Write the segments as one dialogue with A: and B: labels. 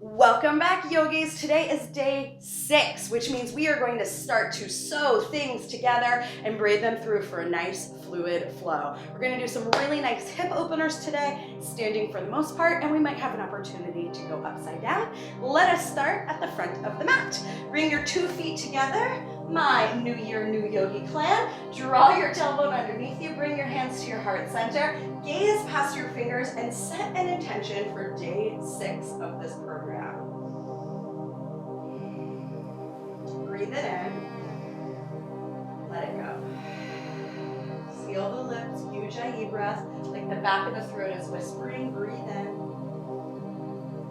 A: Welcome back, yogis. Today is day 6, which means we are going to start to sew things together and braid them through for a nice fluid flow. We're going to do some really nice hip openers today, standing for the most part, and we might have an opportunity to go upside down. Let us start at the front of the mat. Bring your 2 feet together. My New Year, New Yogi clan. Draw your tailbone underneath you. Bring your hands to your heart center. Gaze past your fingers and set an intention for day 6 of this program. Breathe it in. Let it go. Seal the lips. Ujjayi breath. Like the back of the throat is whispering. Breathe in.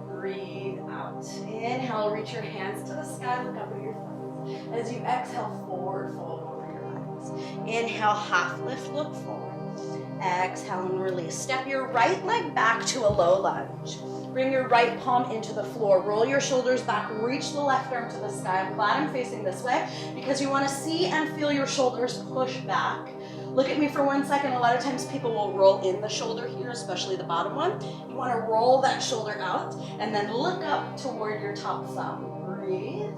A: Breathe out. Inhale. Reach your hands to the sky. Look up at your thumbs. As you exhale, forward fold over your legs. Inhale, half lift, look forward. Exhale and release. Step your right leg back to a low lunge. Bring your right palm into the floor. Roll your shoulders back. Reach the left arm to the sky. I'm glad I'm facing this way because you want to see and feel your shoulders push back. Look at me for 1 second. A lot of times people will roll in the shoulder here, especially the bottom one. You want to roll that shoulder out and then look up toward your top thumb. Breathe.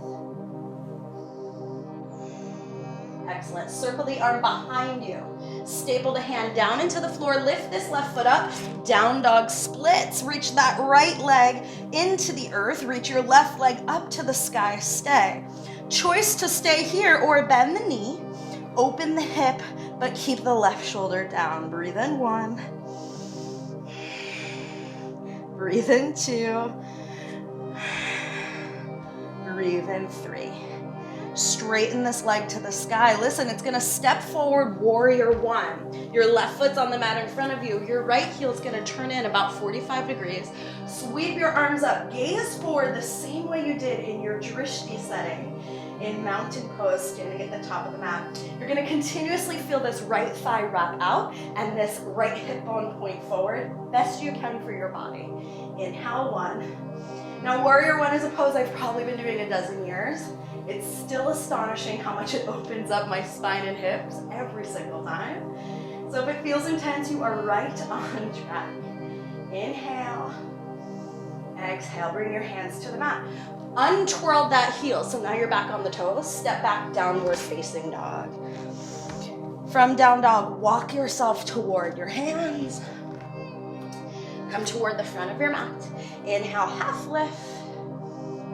A: Excellent. Circle the arm behind you. Staple the hand down into the floor. Lift this left foot up. Down dog splits. Reach that right leg into the earth. Reach your left leg up to the sky. Stay. Choice to stay here or bend the knee. Open the hip, but keep the left shoulder down. Breathe in 1. Breathe in 2. Breathe in 3. Straighten this leg to the sky. Listen, it's gonna step forward, warrior 1. Your left foot's on the mat in front of you. Your right heel's gonna turn in about 45 degrees. Sweep your arms up. Gaze forward the same way you did in your drishti setting in mountain pose, standing at the top of the mat. You're gonna continuously feel this right thigh wrap out and this right hip bone point forward, best you can for your body. Inhale 1. Now warrior 1 is a pose I've probably been doing a dozen years. It's still astonishing how much it opens up my spine and hips every single time. So if it feels intense, you are right on track. Inhale. Exhale. Bring your hands to the mat. Untwirl that heel. So now you're back on the toes. Step back, downward facing dog. From down dog, walk yourself toward your hands. Come toward the front of your mat. Inhale, half lift.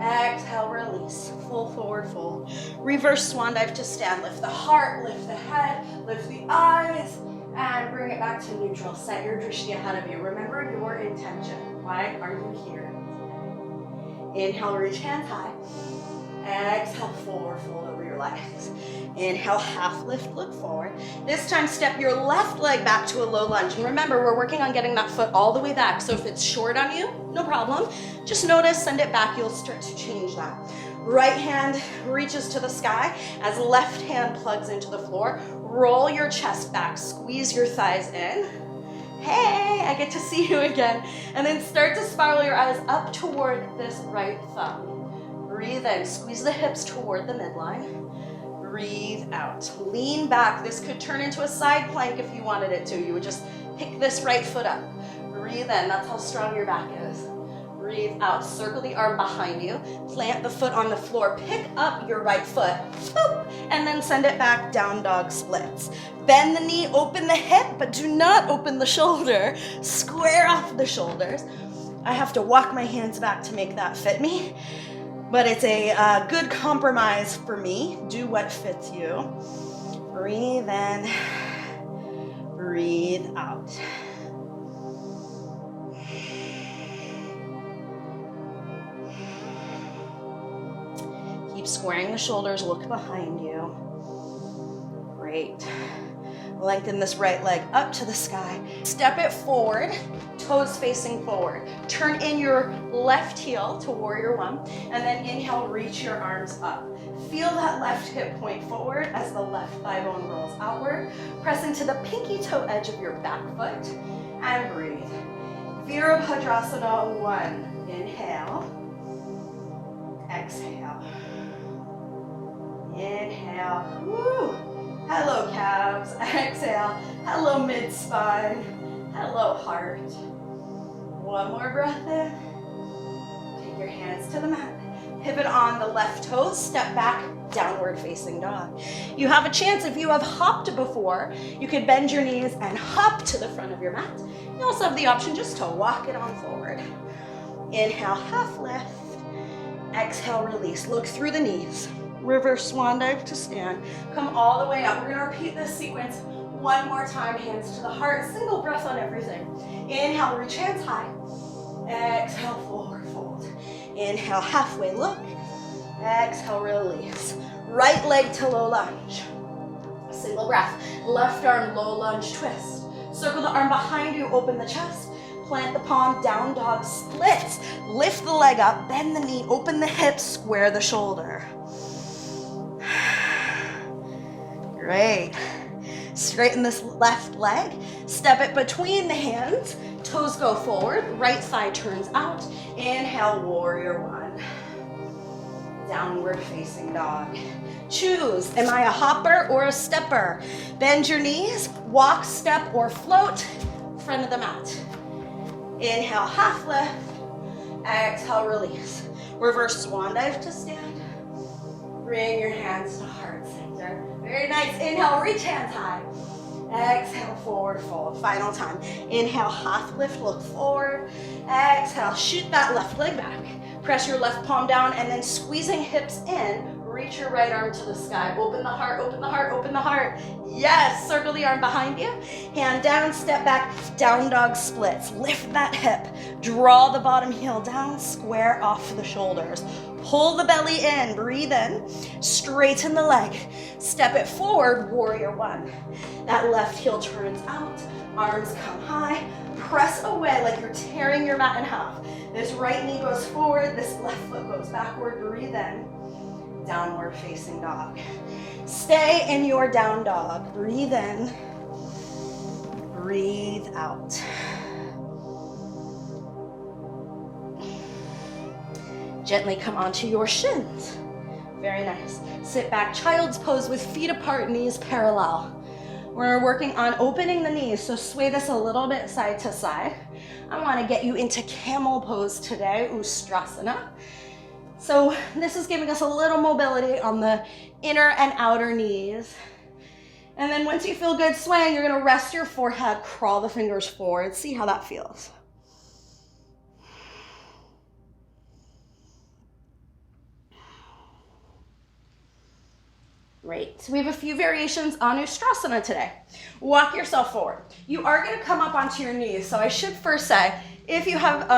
A: Exhale, release. Full forward fold. Reverse swan dive to stand. Lift the heart, lift the head, lift the eyes, and bring it back to neutral. Set your drishti ahead of you. Remember your intention. Why are you here today? Inhale, reach hands high. Exhale, forward fold over your legs. Inhale, half lift, look forward. This time, step your left leg back to a low lunge. And remember, we're working on getting that foot all the way back. So if it's short on you, no problem. Just notice, send it back. You'll start to change that. Right hand reaches to the sky as left hand plugs into the floor. Roll your chest back. Squeeze your thighs in. Hey, I get to see you again. And then start to spiral your eyes up toward this right thumb. Breathe in. Squeeze the hips toward the midline. Breathe out. Lean back. This could turn into a side plank if you wanted it to. You would just pick this right foot up. Breathe in. That's how strong your back is. Breathe out. Circle the arm behind you. Plant the foot on the floor. Pick up your right foot. Boop, and then send it back. Down dog splits. Bend the knee. Open the hip, but do not open the shoulder. Square off the shoulders. I have to walk my hands back to make that fit me. But it's a good compromise for me. Do what fits you. Breathe in. Breathe out. Keep squaring the shoulders. Look behind you. Great. Lengthen this right leg up to the sky. Step it forward, toes facing forward. Turn in your left heel to warrior 1, and then inhale, reach your arms up. Feel that left hip point forward as the left thigh bone rolls outward. Press into the pinky toe edge of your back foot, and breathe. Virabhadrasana 1. Inhale. Exhale. Inhale. Woo! Hello, calves. Exhale. Hello, mid-spine. Hello, heart. One more breath in. Take your hands Pivot on the left toes, step back, downward facing dog. You have a chance, if you have hopped before, you could bend your knees and hop to the front of your mat. You also have the option just to walk it on forward. Inhale, half lift. Exhale, release. Look through the knees. Reverse swan dive to stand. Come all the way up. We're gonna repeat this sequence one more time. Hands to the heart. Single breath on everything. Inhale, reach hands high. Exhale, forward fold. Inhale, halfway look. Exhale, release. Right leg to low lunge. Single breath. Left arm, low lunge twist. Circle the arm behind you, open the chest. Plant the palm, down dog splits. Lift the leg up, bend the knee, open the hips, square the shoulder. Great. Straighten this left leg. Step it between the hands. Toes go forward, right thigh turns out. Inhale, warrior one. Downward facing dog. Choose, am I a hopper or a stepper? Bend your knees, walk, step, or float, front of the mat. Inhale, half lift. Exhale, release. Reverse swan dive to stand. Bring your hands to heart center. Very nice. Inhale, reach hands high. Exhale, forward fold. Final time. Inhale, half lift, look forward. Exhale, shoot that left leg back. Press your left palm down and then squeezing hips in, reach your right arm to the sky. Open the heart, open the heart, open the heart. Yes, circle the arm behind you. Hand down, step back, down dog splits. Lift that hip. Draw the bottom heel down, square off the shoulders. Pull the belly in, breathe in. Straighten the leg. Step it forward, warrior one. That left heel turns out, arms come high. Press away like you're tearing your mat in half. This right knee goes forward, this left foot goes backward, breathe in. Downward facing dog. Stay in your down dog. Breathe in, breathe out. Gently come onto your shins. Very nice. Sit back, child's pose with feet apart, knees parallel. We're working on opening the knees, so sway this a little bit side to side. I want to get you into camel pose today, Estrasana. So this is giving us a little mobility on the inner and outer knees. And then once you feel good swaying, you're going to rest your forehead, crawl the fingers forward, see how that feels. Great. So we have a few variations on Estrasana today. Walk yourself forward. You are going to come up onto your knees. So I should first say, if you have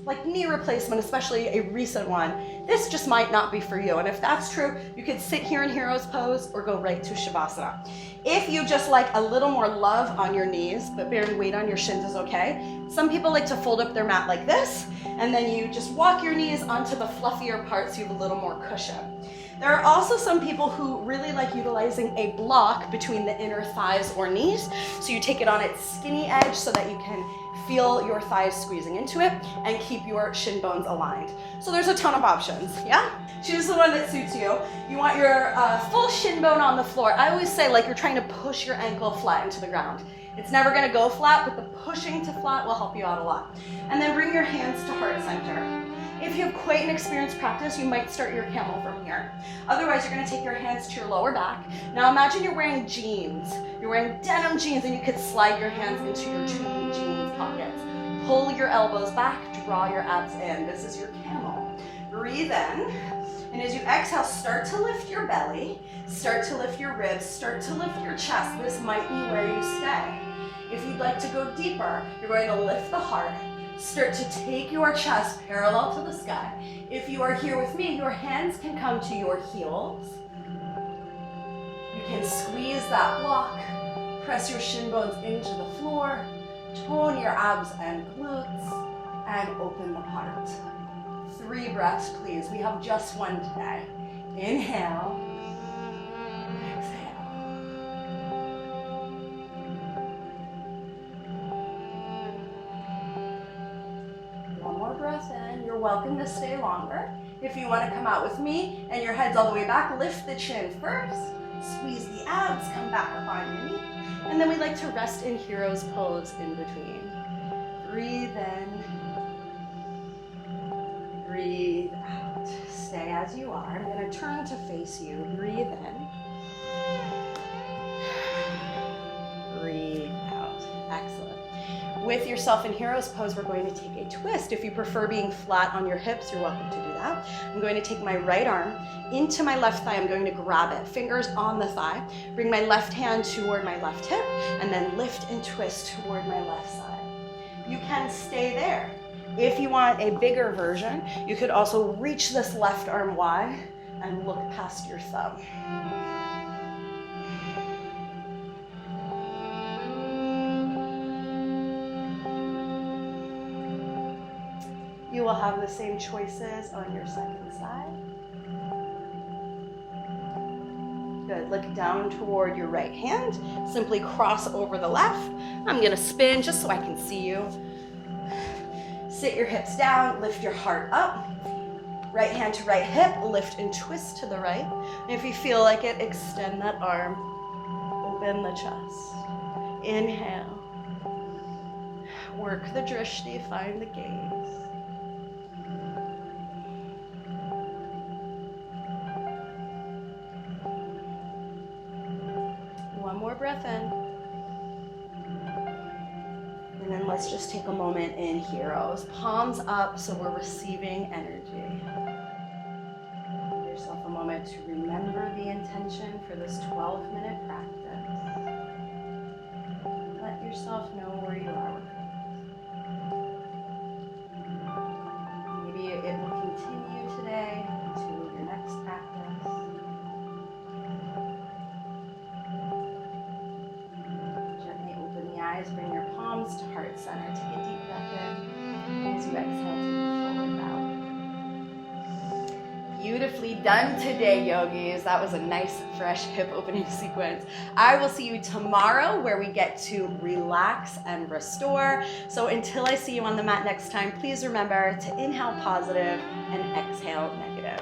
A: like knee replacement, especially a recent one, this just might not be for you. And if that's true, you could sit here in hero's pose or go right to Shavasana. If you just like a little more love on your knees, but bearing weight on your shins is okay. Some people like to fold up their mat like this, and then you just walk your knees onto the fluffier part so you have a little more cushion. There are also some people who really like utilizing a block between the inner thighs or knees. So you take it on its skinny edge so that you can feel your thighs squeezing into it and keep your shin bones aligned. So there's a ton of options, yeah? Choose the one that suits you. You want your full shin bone on the floor. I always say like you're trying to push your ankle flat into the ground. It's never gonna go flat, but the pushing to flat will help you out a lot. And then bring your hands to heart center. If you have quite an experienced practice, you might start your camel from here. Otherwise, you're gonna take your hands to your lower back. Now imagine you're wearing jeans. You're wearing denim jeans and you could slide your hands into your two jeans pockets. Pull your elbows back, draw your abs in. This is your camel. Breathe in, and as you exhale, start to lift your belly, start to lift your ribs, start to lift your chest. This might be where you stay. If you'd like to go deeper, you're going to lift the heart. Start to take your chest parallel to the sky. If you are here with me, your hands can come to your heels. You can squeeze that block, press your shin bones into the floor, tone your abs and glutes, and open the heart. 3 breaths, please. We have just one today. Inhale, exhale. Breath in. You're welcome to stay longer. If you want to come out with me and your head's all the way back, lift the chin first, squeeze the abs, come back up on your knee, and then we like to rest in hero's pose in between. Breathe in, breathe out. Stay as you are. I'm going to turn to face you. Breathe in. Breathe out. Excellent. With yourself in hero's pose, we're going to take a twist. If you prefer being flat on your hips, you're welcome to do that. I'm going to take my right arm into my left thigh. I'm going to grab it, fingers on the thigh. Bring my left hand toward my left hip, and then lift and twist toward my left side. You can stay there. If you want a bigger version, you could also reach this left arm wide and look past your thumb. You will have the same choices on your second side. Good, look down toward your right hand. Simply cross over the left. I'm gonna spin just so I can see you. Sit your hips down, lift your heart up. Right hand to right hip, lift and twist to the right. And if you feel like it, extend that arm, open the chest. Inhale. Work the drishti, find the gaze. One more breath in. And then let's just take a moment in heroes. Palms up so we're receiving energy. Give yourself a moment to remember the intention for this 12-minute practice. Let yourself know where you are with it. Maybe it will continue today into your next practice. Eyes, bring your palms to heart center. Take a deep breath in. As you exhale, take a forward bow. Beautifully done today, yogis. That was a nice, fresh hip opening sequence. I will see you tomorrow where we get to relax and restore. So until I see you on the mat next time, please remember to inhale positive and exhale negative.